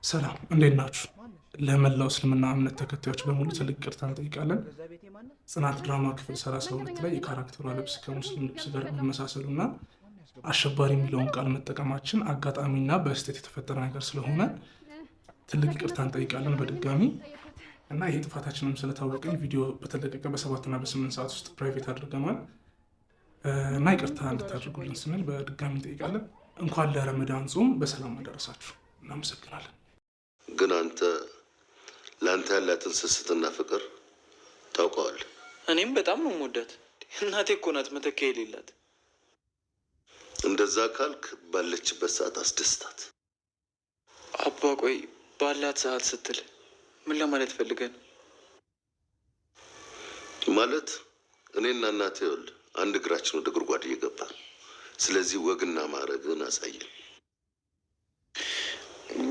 ሰላም እንዴት ናችሁ? ለመላው እስልምና እምነት ተከታዮች በሙሉ ትልቅ ይቅርታ እንጠይቃለን። ጽናት ድራማ ክፍል 32 ላይ የካራክተሯ ልብስ ከሙስሊም ልብስ ጋር መመሳሰሉና አሸባሪ የሚለውን ቃል መጠቀማችን አጋጣሚና በስህተት የተፈጠረ ነገር ስለሆነ ትልቅ ይቅርታ እንጠይቃለን በድጋሚ እና ይሄ ጥፋታችንም ስለታወቀኝ ቪዲዮ በተለቀቀ በ7 እና በ8 ሰዓት ውስጥ ፕራይቬት አድርገናል እና ይቅርታ እንድታደርጉልን ስንል በድጋሚ እንጠይቃለን። እንኳን ለረመዳን ጾም በሰላም አደረሳችሁ። እናመሰግናለን። ግን አንተ ለአንተ ያላትን ስስትና ፍቅር ታውቀዋል። እኔም በጣም ነው የምወዳት። እናቴ እኮ ናት መተኪያ የሌላት። እንደዛ ካልክ ባለችበት ሰዓት አስደስታት። አባ ቆይ ባላት ሰዓት ስትል ምን ለማለት ፈልገን? ማለት እኔና እናቴ ይኸውልህ አንድ እግራችን ወደ ጉድጓድ እየገባ፣ ስለዚህ ወግና ማዕረግን አሳየን።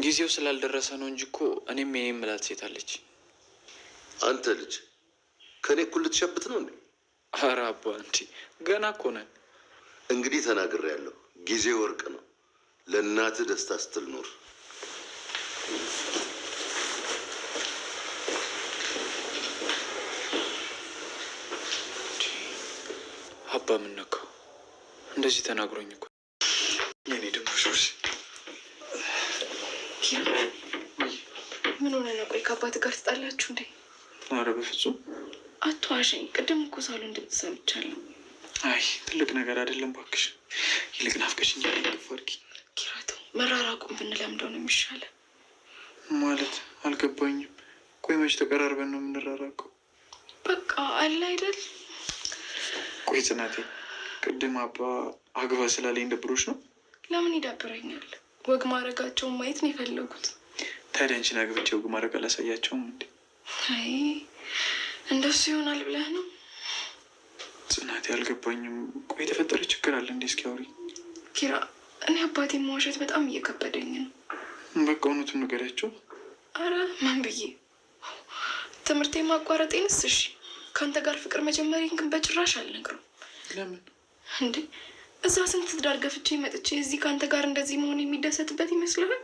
ጊዜው ስላልደረሰ ነው እንጂ እኮ እኔም የኔ የምላት ሴት አለች። አንተ ልጅ ከእኔ እኩል ልትሸብት ነው እንዴ? ኧረ አባ እንዲ ገና እኮ ነን። እንግዲህ ተናግሬያለሁ። ጊዜ ወርቅ ነው። ለእናትህ ደስታ ስትል ኖር። አባ ምን ነካው? እንደዚህ ተናግሮኝ እኮ የኔ ድንቡሾች። ምን ሆነ ነው? ቆይ ከአባት ጋር ትጣላችሁ እንዴ? ኧረ በፍጹም አትዋሸኝ። ቅድም እኮ ሳሎን ድምፅ ሰምቻለሁ። አይ ትልቅ ነገር አይደለም እባክሽ። ይልቅ ናፍቀሽኛል። ገፋ አድርጊ። ኪራቶ መራራቁን ብንለምደው ነው የሚሻለው። ማለት አልገባኝም። ቆይ መች ተቀራርበን ነው የምንራራቀው? በቃ አለ አይደል? ቆይ ጽናቴ ቅድም አባ አግባ ስላለኝ ደብሮች ነው? ለምን ይዳብረኛል? ወግ ማድረጋቸውን ማየት ነው የፈለጉት። ታዲያ አንቺን አግብቼ ወግ ማድረግ አላሳያቸውም እንዴ? አይ እንደሱ ይሆናል ብለህ ነው? ጽናቴ አልገባኝም። ቆይ የተፈጠረ ችግር አለ እንዴ? እስኪ አውሪ ኪራ። እኔ አባቴ መዋሸት በጣም እየከበደኝ ነው። በቃ እውነቱን ንገሪያቸው። አረ ምን ብዬ ትምህርቴ ማቋረጤንስ? እሺ ከአንተ ጋር ፍቅር መጀመሪያን ግን በጭራሽ አልነግረውም። ለምን እንዴ? እዛ ስንት ትዳር ገፍቼ መጥቼ እዚህ ከአንተ ጋር እንደዚህ መሆን የሚደሰትበት ይመስልሃል?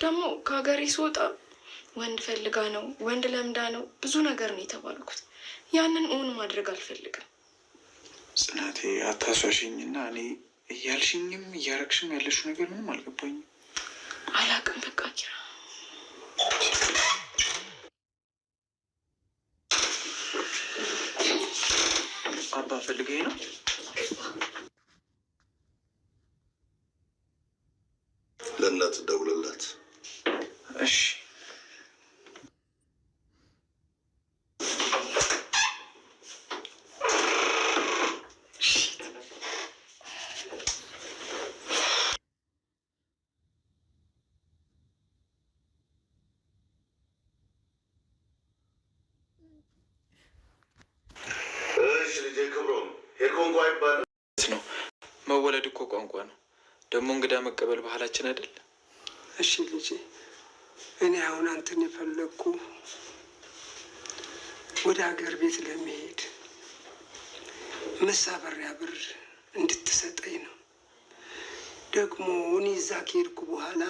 ደግሞ ከሀገሬ ስወጣ ወንድ ፈልጋ ነው ወንድ ለምዳ ነው ብዙ ነገር ነው የተባልኩት። ያንን እውን ማድረግ አልፈልግም። ጽናቴ አታሷሽኝና እኔ እያልሽኝም እያረግሽም ያለሽው ነገር ምንም አልገባኝም። አላቅም በቃ ኪራ። አባ ፈልገኝ ነው። ለእናት ደውልላት። እሺ ነው መወለድ እኮ ቋንቋ ነው። ደግሞ እንግዳ መቀበል ባህላችን አይደል? እሺ ልጄ፣ እኔ አሁን አንተን የፈለግኩ ወደ ሀገር ቤት ለመሄድ መሳበሪያ ብር እንድትሰጠኝ ነው። ደግሞ እኔ እዛ ከሄድኩ በኋላ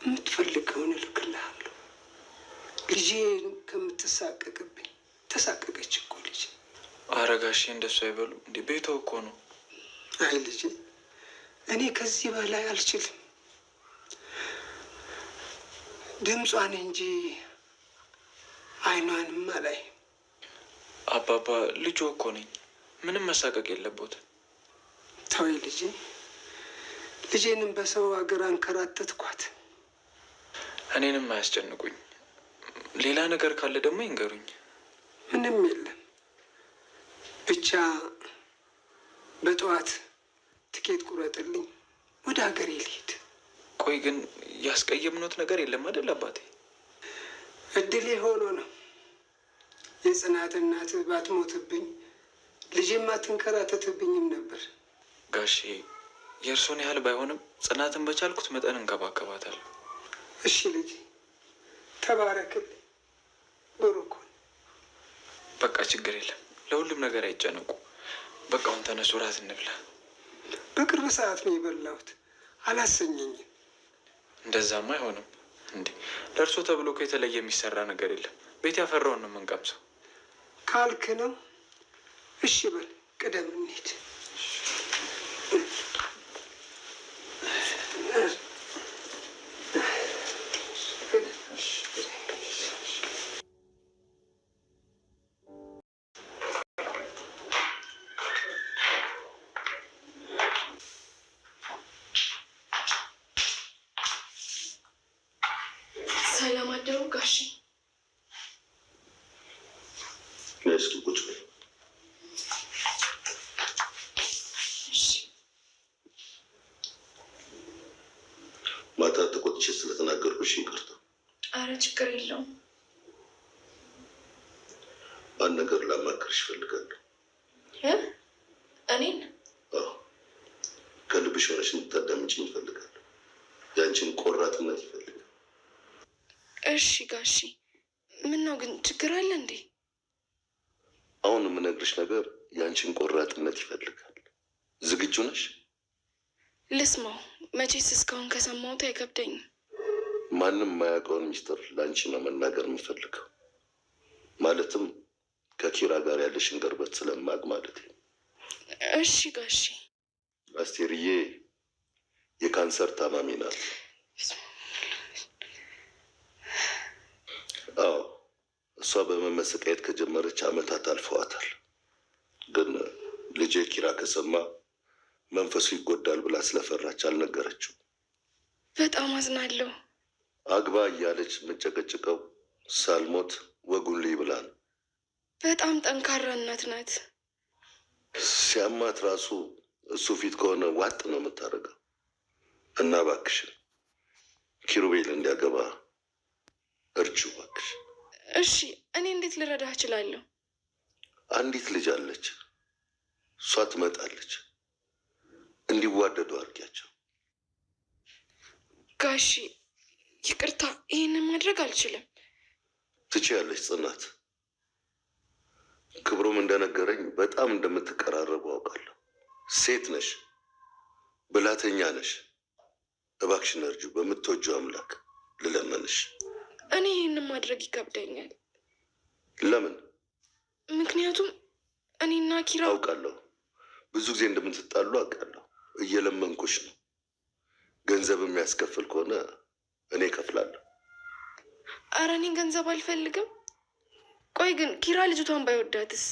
የምትፈልገውን እልክልሃለሁ። ልጄን ከምትሳቀቅብኝ ተሳቀቀች እኮ ልጄ። ኧረ ጋሼ እንደሱ አይበሉ እንዴ፣ ቤቷ እኮ ነው። አይ ልጄ፣ እኔ ከዚህ በላይ አልችልም። ድምጿን እንጂ አይኗንም አላይ። አባባ ልጆ እኮ ነኝ፣ ምንም መሳቀቅ የለቦትም። ተወይ ልጄ፣ ልጄንም በሰው ሀገር አንከራተትኳት። እኔንም አያስጨንቁኝ። ሌላ ነገር ካለ ደግሞ ይንገሩኝ። ምንም የለም፣ ብቻ በጠዋት ትኬት ቁረጥልኝ፣ ወደ ሀገሬ ልሄድ። ቆይ ግን ያስቀየምኖት ነገር የለም አይደል አባቴ? እድሌ ሆኖ ነው። የጽናት እናት ባትሞትብኝ ልጄም አትንከራተትብኝም ነበር። ጋሼ የእርሶን ያህል ባይሆንም ጽናትን በቻልኩት መጠን እንከባከባታለሁ። እሺ ልጄ፣ ተባረክልኝ። ብሩክ በቃ ችግር የለም። ለሁሉም ነገር አይጨነቁ። በቃ አሁን ተነሱ፣ እራት እንብላ። በቅርብ ሰዓት ነው የበላሁት። አላሰኘኝም። እንደዛማ አይሆንም እንዴ! ለእርሶ ተብሎ እኮ የተለየ የሚሰራ ነገር የለም። ቤት ያፈራውን ነው የምንቀምሰው። ካልክ ነው። እሺ በል ቅደም እንሂድ። ሰላም አደሩ ጋሼ። እስኪ ቁጭ በይ። ማታ ተቆጥቼ ስለተናገርኩሽ ይቅርታ። አረ ችግር የለውም። አንድ ነገር ላማክርሽ እፈልጋለሁ። እኔን? አዎ፣ ከልብሽ ሆነሽ እንድታዳምጪኝ እፈልጋለሁ። ያንቺን ቆራጥነት ይፈልጋል። እሺ ጋሺ። ምን ነው ግን ችግር አለ እንዴ? አሁን የምነግርሽ ነገር ያንቺን ቆራጥነት ይፈልጋል። ዝግጁ ነሽ? ልስማው። መቼስ እስካሁን ከሰማሁት አይከብደኝም። ማንም የማያውቀውን ሚስጥር ለአንቺ ነው መናገር የምፈልገው። ማለትም ከኪራ ጋር ያለሽን ቅርበት ስለማቅ ማለት ነው። እሺ ጋሺ። አስቴርዬ የካንሰር ታማሚ ናት። አዎ፣ እሷ በመመሰቃየት ከጀመረች ዓመታት አልፈዋታል። ግን ልጄ ኪራ ከሰማ መንፈሱ ይጎዳል ብላ ስለፈራች አልነገረችው። በጣም አዝናለሁ። አግባ እያለች የምጨቀጭቀው ሳልሞት ወጉን ልይ ብላ ነው። በጣም ጠንካራ እናት ናት። ሲያማት ራሱ እሱ ፊት ከሆነ ዋጥ ነው የምታደርገው። እና እባክሽን ኪሩቤል እንዲያገባ እርጁ እባክሽ። እሺ፣ እኔ እንዴት ልረዳህ እችላለሁ? አንዲት ልጅ አለች፣ እሷ ትመጣለች። እንዲዋደዱ አድርጊያቸው። ጋሺ ይቅርታ፣ ይህንን ማድረግ አልችልም። ትችያለሽ ጽናት። ክብሩም እንደነገረኝ በጣም እንደምትቀራረቡ አውቃለሁ። ሴት ነሽ፣ ብላተኛ ነሽ። እባክሽን እርጁ፣ በምትወጂው አምላክ ልለመንሽ። እኔ ይህንን ማድረግ ይከብደኛል። ለምን? ምክንያቱም እኔና ኪራ አውቃለሁ፣ ብዙ ጊዜ እንደምትጣሉ አውቃለሁ። እየለመንኩሽ ነው። ገንዘብ የሚያስከፍል ከሆነ እኔ እከፍላለሁ። አረ እኔ ገንዘብ አልፈልግም። ቆይ ግን ኪራ ልጅቷን ባይወዳትስ?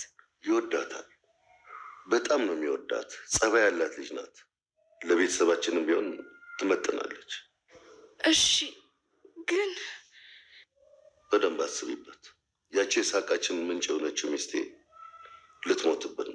ይወዳታል። በጣም ነው የሚወዳት። ጸባይ ያላት ልጅ ናት። ለቤተሰባችንም ቢሆን ትመጥናለች። እሺ ግን በደንብ አስቢበት። ያቺ የሳቃችን ምንጭ የሆነችው ሚስቴ ልትሞትብን